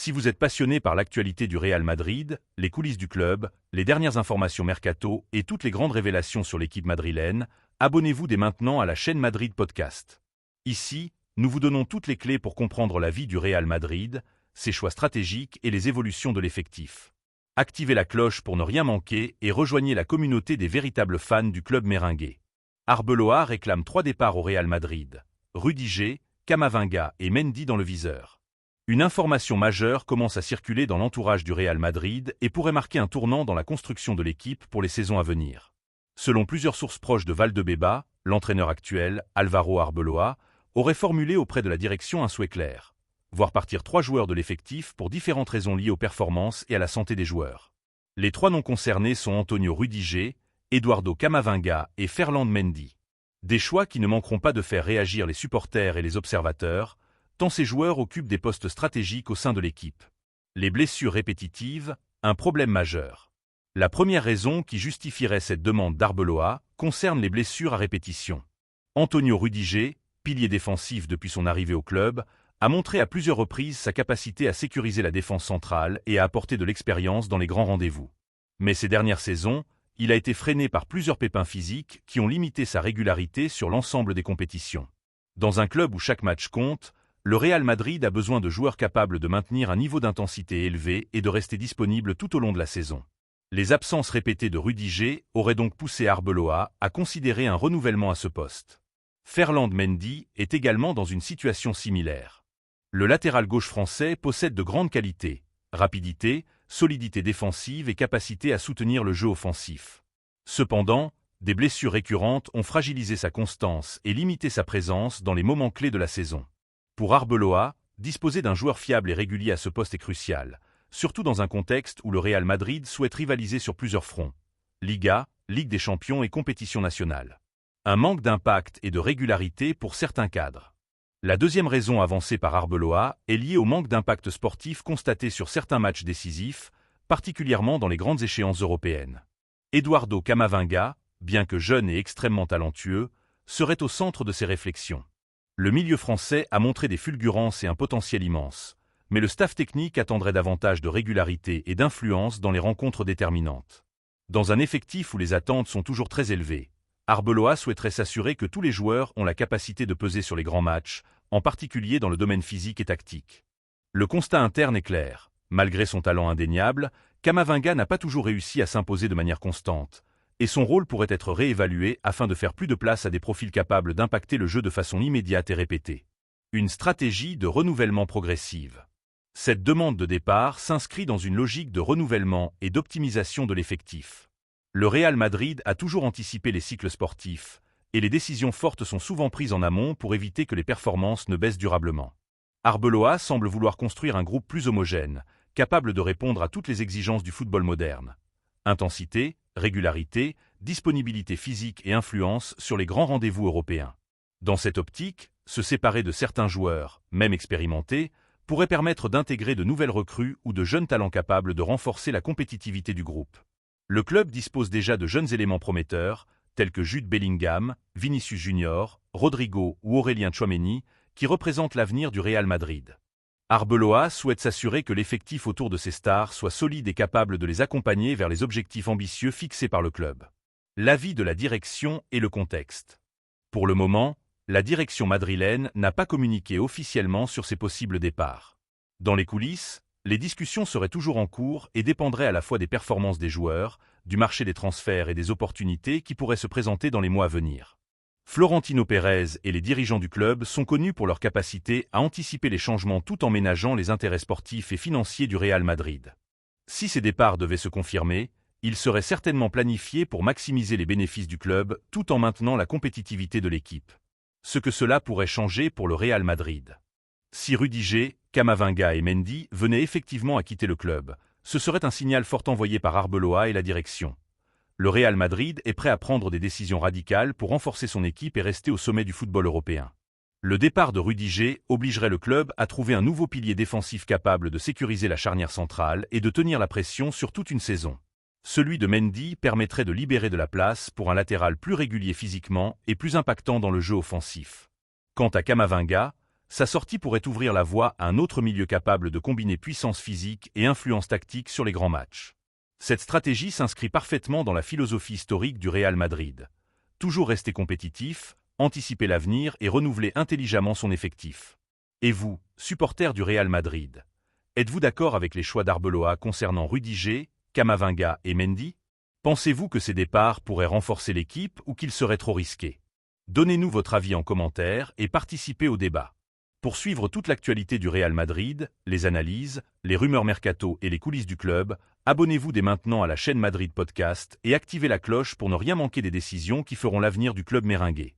Si vous êtes passionné par l'actualité du Real Madrid, les coulisses du club, les dernières informations mercato et toutes les grandes révélations sur l'équipe madrilène, abonnez-vous dès maintenant à la chaîne Madrid Podcast. Ici, nous vous donnons toutes les clés pour comprendre la vie du Real Madrid, ses choix stratégiques et les évolutions de l'effectif. Activez la cloche pour ne rien manquer et rejoignez la communauté des véritables fans du club merengue. Arbeloa réclame 3 départs au Real Madrid. Rudiger, Camavinga et Mendy dans le viseur. Une information majeure commence à circuler dans l'entourage du Real Madrid et pourrait marquer un tournant dans la construction de l'équipe pour les saisons à venir. Selon plusieurs sources proches de Valdebeba, l'entraîneur actuel, Álvaro Arbeloa, aurait formulé auprès de la direction un souhait clair. Voir partir 3 joueurs de l'effectif pour différentes raisons liées aux performances et à la santé des joueurs. Les 3 noms concernés sont Antonio Rudiger, Eduardo Camavinga et Ferland Mendy. Des choix qui ne manqueront pas de faire réagir les supporters et les observateurs, tant ces joueurs occupent des postes stratégiques au sein de l'équipe. Les blessures répétitives, un problème majeur. La première raison qui justifierait cette demande d'Arbeloa concerne les blessures à répétition. Antonio Rudiger, pilier défensif depuis son arrivée au club, a montré à plusieurs reprises sa capacité à sécuriser la défense centrale et à apporter de l'expérience dans les grands rendez-vous. Mais ces dernières saisons, il a été freiné par plusieurs pépins physiques qui ont limité sa régularité sur l'ensemble des compétitions. Dans un club où chaque match compte, le Real Madrid a besoin de joueurs capables de maintenir un niveau d'intensité élevé et de rester disponibles tout au long de la saison. Les absences répétées de Rudiger auraient donc poussé Arbeloa à considérer un renouvellement à ce poste. Ferland Mendy est également dans une situation similaire. Le latéral gauche français possède de grandes qualités, rapidité, solidité défensive et capacité à soutenir le jeu offensif. Cependant, des blessures récurrentes ont fragilisé sa constance et limité sa présence dans les moments clés de la saison. Pour Arbeloa, disposer d'un joueur fiable et régulier à ce poste est crucial, surtout dans un contexte où le Real Madrid souhaite rivaliser sur plusieurs fronts. Liga, Ligue des Champions et compétition nationale. Un manque d'impact et de régularité pour certains cadres. La deuxième raison avancée par Arbeloa est liée au manque d'impact sportif constaté sur certains matchs décisifs, particulièrement dans les grandes échéances européennes. Eduardo Camavinga, bien que jeune et extrêmement talentueux, serait au centre de ces réflexions. Le milieu français a montré des fulgurances et un potentiel immense, mais le staff technique attendrait davantage de régularité et d'influence dans les rencontres déterminantes. Dans un effectif où les attentes sont toujours très élevées, Arbeloa souhaiterait s'assurer que tous les joueurs ont la capacité de peser sur les grands matchs, en particulier dans le domaine physique et tactique. Le constat interne est clair. Malgré son talent indéniable, Camavinga n'a pas toujours réussi à s'imposer de manière constante, et son rôle pourrait être réévalué afin de faire plus de place à des profils capables d'impacter le jeu de façon immédiate et répétée. Une stratégie de renouvellement progressive. Cette demande de départ s'inscrit dans une logique de renouvellement et d'optimisation de l'effectif. Le Real Madrid a toujours anticipé les cycles sportifs, et les décisions fortes sont souvent prises en amont pour éviter que les performances ne baissent durablement. Arbeloa semble vouloir construire un groupe plus homogène, capable de répondre à toutes les exigences du football moderne. Intensité, régularité, disponibilité physique et influence sur les grands rendez-vous européens. Dans cette optique, se séparer de certains joueurs, même expérimentés, pourrait permettre d'intégrer de nouvelles recrues ou de jeunes talents capables de renforcer la compétitivité du groupe. Le club dispose déjà de jeunes éléments prometteurs, tels que Jude Bellingham, Vinicius Junior, Rodrigo ou Aurélien Tchouaméni, qui représentent l'avenir du Real Madrid. Arbeloa souhaite s'assurer que l'effectif autour de ces stars soit solide et capable de les accompagner vers les objectifs ambitieux fixés par le club. L'avis de la direction et le contexte. Pour le moment, la direction madrilène n'a pas communiqué officiellement sur ses possibles départs. Dans les coulisses, les discussions seraient toujours en cours et dépendraient à la fois des performances des joueurs, du marché des transferts et des opportunités qui pourraient se présenter dans les mois à venir. Florentino Pérez et les dirigeants du club sont connus pour leur capacité à anticiper les changements tout en ménageant les intérêts sportifs et financiers du Real Madrid. Si ces départs devaient se confirmer, ils seraient certainement planifiés pour maximiser les bénéfices du club tout en maintenant la compétitivité de l'équipe. Ce que cela pourrait changer pour le Real Madrid. Si Rudiger, Camavinga et Mendy venaient effectivement à quitter le club, ce serait un signal fort envoyé par Arbeloa et la direction. Le Real Madrid est prêt à prendre des décisions radicales pour renforcer son équipe et rester au sommet du football européen. Le départ de Rudiger obligerait le club à trouver un nouveau pilier défensif capable de sécuriser la charnière centrale et de tenir la pression sur toute une saison. Celui de Mendy permettrait de libérer de la place pour un latéral plus régulier physiquement et plus impactant dans le jeu offensif. Quant à Camavinga, Sa sortie pourrait ouvrir la voie à un autre milieu capable de combiner puissance physique et influence tactique sur les grands matchs. Cette stratégie s'inscrit parfaitement dans la philosophie historique du Real Madrid. Toujours rester compétitif, anticiper l'avenir et renouveler intelligemment son effectif. Et vous, supporter du Real Madrid, êtes-vous d'accord avec les choix d'Arbeloa concernant Rudiger, Camavinga et Mendy? Pensez-vous que ces départs pourraient renforcer l'équipe ou qu'ils seraient trop risqués? Donnez-nous votre avis en commentaire et participez au débat. Pour suivre toute l'actualité du Real Madrid, les analyses, les rumeurs mercato et les coulisses du club, abonnez-vous dès maintenant à la chaîne Madrid Podcast et activez la cloche pour ne rien manquer des décisions qui feront l'avenir du club merengue.